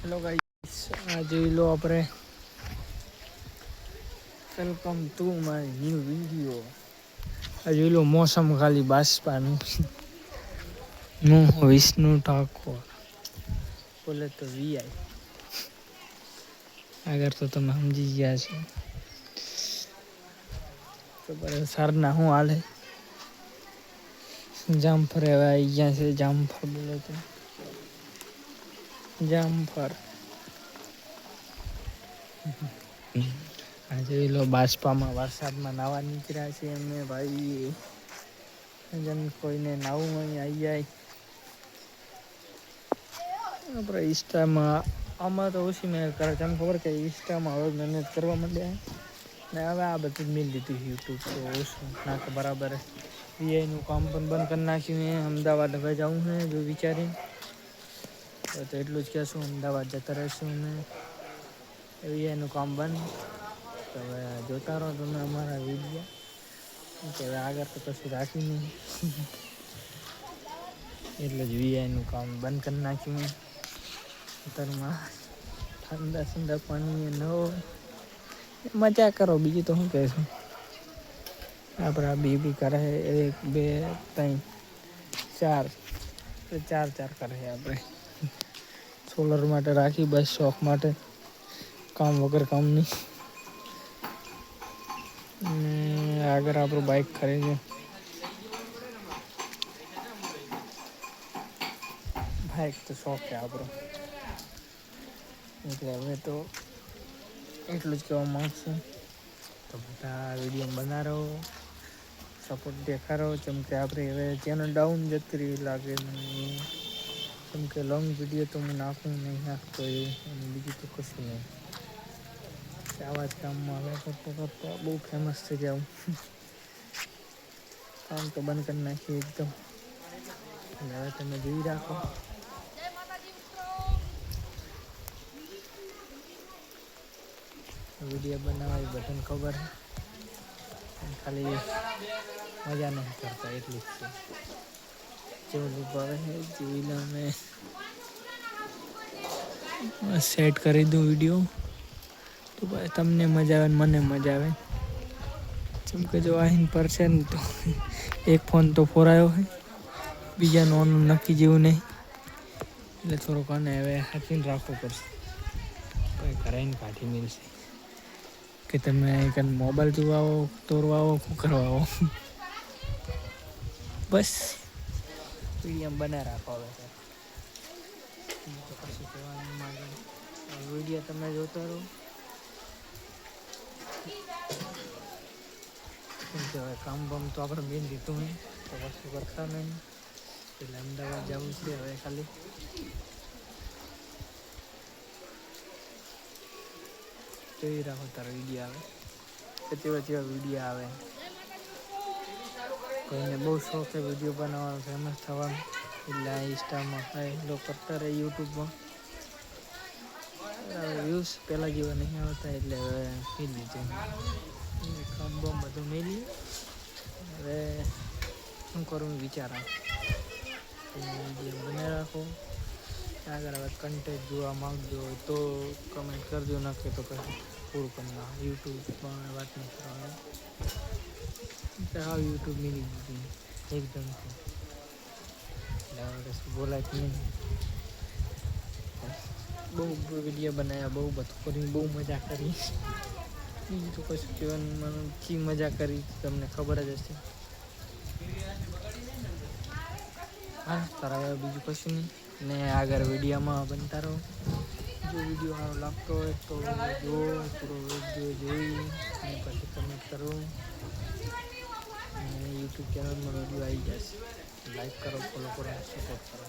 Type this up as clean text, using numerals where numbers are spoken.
Hello guys, આ જોઈ લો આપણે welcome to my new video. આ જોઈ લો મોસમ ખાલી બાષ્પાનું. હું વિષ્ણુ ઠાકોર, બોલે તો વીઆઈ. આગળ તો તમે સમજી ગયા છો. તો સરના હું હાલે જામફળ હવે આવી ગયા છે. જામફળ બોલે તો જામફળ. આ જોઈ લો બાષ્પામાં વરસાદમાં નાહવા નીકળ્યા છે અમે ભાઈ. જેમ કોઈને નાવું હોય આવી જાય. આપણે ઇન્સ્ટામાં આમાં તો ઓછી મહેનત કરે છે. એમ ખબર કે ઇન્સ્ટામાં હવે મહેનત કરવા માંડ્યા ને હવે આ બધું મેં લીધું યુટ્યુબ તો ઓછું નાખ બરાબર. વીઆઈનું કામ પણ બંધ કરી નાખ્યું. અમદાવાદ હવે જવું છે જો વિચારી તો એટલું જ કહેશું. અમદાવાદ જતા રહીશું અમે. વીઆઈનું કામ બંધ તો હવે જોતા રહો તમે અમારા વિડીયો. કે હવે આગળ તો કશું રાખ્યું નહીં એટલે જ વીઆઈનું કામ બંધ કરી નાખ્યું. ખેતરમાં ઠંડા ઠંડા પાણી નહાઓ, મજા કરો બીજું તો શું કહેશું. આપણા બી કરે 1 2 3 4 4 કરે આપણે. સોલર માટે રાખી બસ શોખ માટે, કામ વગર કામની. આગળ આપણું બાઈક ખરીદ્યું. બાઈક તો શોખ છે આપણો. એટલે હવે તો એટલું જ કહેવા માગશું. તો બધા વિડીયો બનાવો, સપોર્ટ દેખાડો. જેમ કે આપણે હવે ચેનલ ડાઉન જતી રહી લાગે મને. કેમ કે લોંગ વિડીયો તો હું નાખું નહીં નાખતો અને બીજું તો કશું નહીં. આવા જ કામમાં હવે કરતા બહુ ફેમસ થઈ જાઉં. કામ તો બંધ કરી નાખ્યું એકદમ. હવે તમે જોઈ રાખો. વિડીયો બનાવવા એ બધાને ખબર છે. ખાલી મજા નહીં કરતા એટલી જ છે. જેવું ભાવે છે જોઈ લો. અમે સેટ કરી દઉં વિડીયો તો ભાઈ તમને મજા આવે ને મને મજા આવે. જેમ કે જો આહીન પર છે ને તો એક ફોન તો ફોરાયો હોય, બીજાનો નક્કી જેવું નહીં. એટલે થોડુંક આને હવે હાચવીને રાખવું પડશે. કંઈ કરાવીને કાઢી મળશે કે તમે કંઈ મોબાઈલ જોવા આવો, તોરવા આવો, શું કરવા આવો. બસ વિડીયો બનાવી રાખો. હવે તો કશું કહેવાનું માંગે. વિડીયો તમે જોતા રહો. હવે કામ બામ તો આપણે મેન દીધું નહીં તો વસ્તુ કરતા નહીં. એટલે અમદાવાદ જવું છે હવે ખાલી. જોઈ રાખો તારા વિડીયો આવે કે તેવા વિડીયો આવે. કોઈને બહુ શોખ છે વિડીયો બનાવવાનો, ફેમસ થવાનો, એટલે ઇન્સ્ટામાં એટલો કરતા રહે. યુટ્યુબમાં વ્યૂઝ પહેલાં જેવા નહીં આવતા એટલે હવે મેં લીધું. કામ બામ બધું મેલી હવે શું કરું વિચારા. વિડીયો બનાવી રાખો. આગળ હવે કન્ટેન્ટ જોવા માંગજો તો કમેન્ટ કરજો, નાખે તો પછી પૂરું કરી નાખ. યુટ્યુબમાં વાત નહીં કરવાની. હા યુટ્યુબ મિલી દીધી એકદમ. એટલે હવે કશું બોલાય જ નહીં. બહુ વિડીયો બનાવ્યા, બહુ બધું કરીને બહુ મજા કરી. બીજું તો કશું કહેવાનું કી મજા કરી તમને ખબર જ હશે. હા તારા હવે બીજું કશું નહીં ને આગળ વિડીયોમાં બનતા રહો. જો વિડીયો સારો લાગતો હોય તો જો પૂરો વિડીયો જોઈ અને પછી કમેન્ટ કરો. અને યુટ્યુબ ચેનલમાં વિડીયો આવી જશે. લાઈક કરો, ફોલો કરો, સપોર્ટ કરો.